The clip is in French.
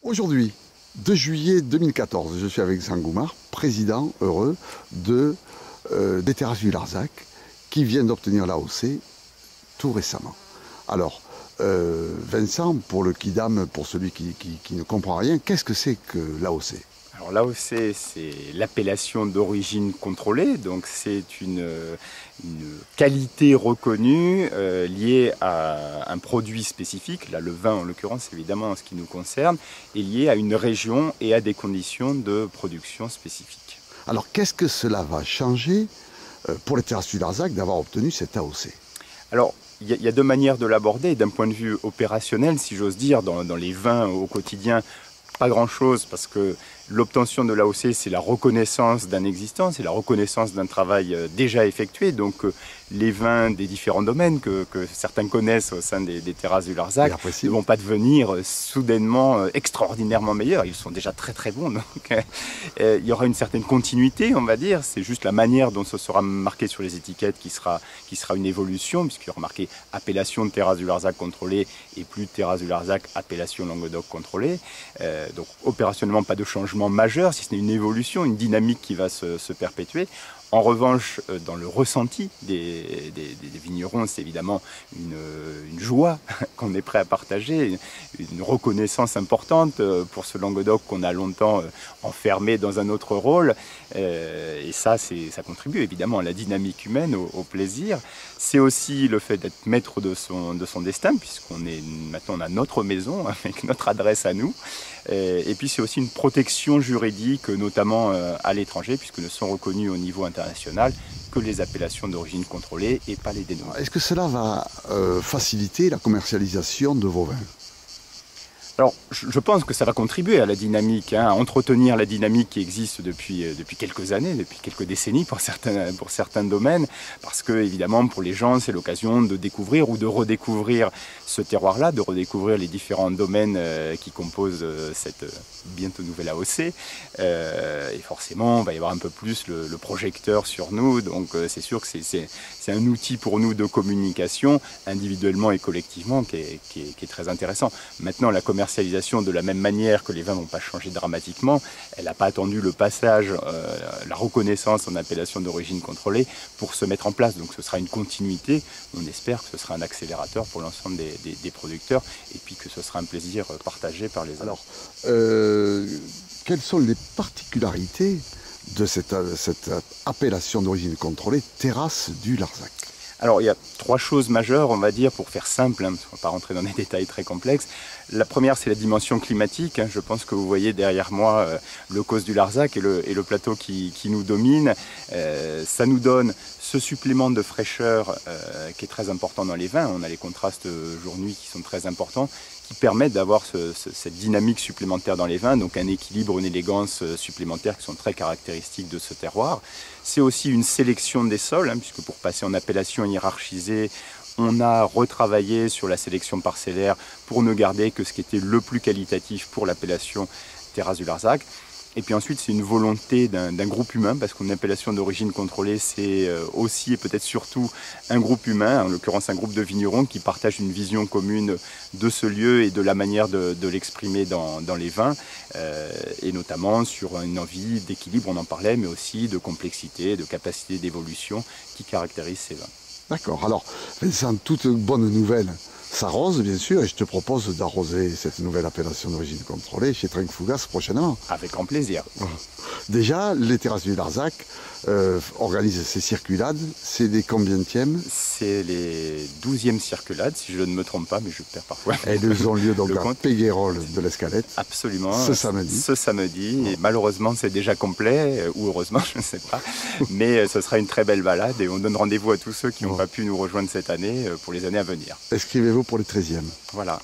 Aujourd'hui, 2 juillet 2014, je suis avec Sangoumar, président heureux des terrasses du Larzac, qui vient d'obtenir l'AOC tout récemment. Alors, Vincent, pour le Kidam, pour celui qui ne comprend rien, qu'est-ce que c'est que l'AOC? Alors l'AOC, c'est l'appellation d'origine contrôlée, donc c'est une qualité reconnue liée à un produit spécifique, là le vin en l'occurrence évidemment en ce qui nous concerne, est liée à une région et à des conditions de production spécifiques. Alors qu'est-ce que cela va changer pour les terrasses du Larzac d'avoir obtenu cette AOC? Alors, il y a deux manières de l'aborder. D'un point de vue opérationnel, si j'ose dire, dans les vins au quotidien, pas grand-chose, parce que l'obtention de l'AOC, c'est la reconnaissance d'un existant, c'est la reconnaissance d'un travail déjà effectué. Donc les vins des différents domaines que certains connaissent au sein des terrasses du Larzac ne vont pas devenir soudainement extraordinairement meilleurs. Ils sont déjà très très bons. Donc il y aura une certaine continuité, on va dire. C'est juste la manière dont ce sera marqué sur les étiquettes qui sera une évolution, puisqu'il y aura marqué appellation de terrasse du Larzac contrôlée et plus de terrasse du Larzac appellation Languedoc contrôlée. Donc opérationnellement pas de changement majeur, si ce n'est une évolution, une dynamique qui va se perpétuer. En revanche, dans le ressenti des vignerons, c'est évidemment une joie qu'on est prêt à partager, une reconnaissance importante pour ce Languedoc qu'on a longtemps enfermé dans un autre rôle. Et ça contribue évidemment à la dynamique humaine, au plaisir. C'est aussi le fait d'être maître de son destin, maintenant on a notre maison avec notre adresse à nous. Et puis c'est aussi une protection juridique, notamment à l'étranger, puisque ne sont reconnus au niveau international que les appellations d'origine contrôlée et pas les dénominations. Est-ce que cela va faciliter la commercialisation de vos vins? Alors, je pense que ça va contribuer à la dynamique, à entretenir la dynamique qui existe depuis quelques années, depuis quelques décennies pour certains domaines, parce que évidemment pour les gens c'est l'occasion de découvrir ou de redécouvrir ce terroir-là, de redécouvrir les différents domaines qui composent cette bientôt nouvelle AOC, et forcément il va y avoir un peu plus le projecteur sur nous, donc c'est sûr que c'est un outil pour nous de communication individuellement et collectivement qui est très intéressant. Maintenant la commercialisation, de la même manière que les vins n'ont pas changé dramatiquement, elle n'a pas attendu le passage, la reconnaissance en appellation d'origine contrôlée pour se mettre en place. Donc ce sera une continuité, on espère que ce sera un accélérateur pour l'ensemble des producteurs et puis que ce sera un plaisir partagé par les autres. Alors, quelles sont les particularités de cette appellation d'origine contrôlée, terrasse du Larzac? Alors il y a trois choses majeures, on va dire, pour faire simple, parce qu'on ne va pas rentrer dans des détails très complexes. La première, c'est la dimension climatique. Je pense que vous voyez derrière moi le causse du Larzac et le plateau qui nous domine. Ça nous donne ce supplément de fraîcheur qui est très important dans les vins. On a les contrastes jour-nuit qui sont très importants, qui permettent d'avoir cette dynamique supplémentaire dans les vins, donc un équilibre, une élégance supplémentaire qui sont très caractéristiques de ce terroir. C'est aussi une sélection des sols, puisque pour passer en appellation hiérarchisée, on a retravaillé sur la sélection parcellaire pour ne garder que ce qui était le plus qualitatif pour l'appellation terrasse du Larzac. Et puis ensuite, c'est une volonté d'un groupe humain, parce qu'une appellation d'origine contrôlée, c'est aussi et peut-être surtout un groupe humain, en l'occurrence un groupe de vignerons qui partagent une vision commune de ce lieu et de la manière de l'exprimer dans les vins, et notamment sur une envie d'équilibre, on en parlait, mais aussi de complexité, de capacité d'évolution qui caractérise ces vins. D'accord, alors Vincent, toute bonne nouvelle s'arrose bien sûr, et je te propose d'arroser cette nouvelle appellation d'origine contrôlée chez Trinques Fougas prochainement. Avec grand plaisir. Déjà, les terrasses du Larzac organisent ces circulades, c'est des combienièmes? C'est les 12e circulades, si je ne me trompe pas, mais je perds parfois. Et elles ont lieu donc à Péguerolles de l'Escalette. Absolument. Ce samedi. Ce samedi, et malheureusement c'est déjà complet, ou heureusement, je ne sais pas. Mais ce sera une très belle balade et on donne rendez-vous à tous ceux qui n'ont pas pu nous rejoindre cette année pour les années à venir. Inscrivez-vous pour les 13e. Voilà.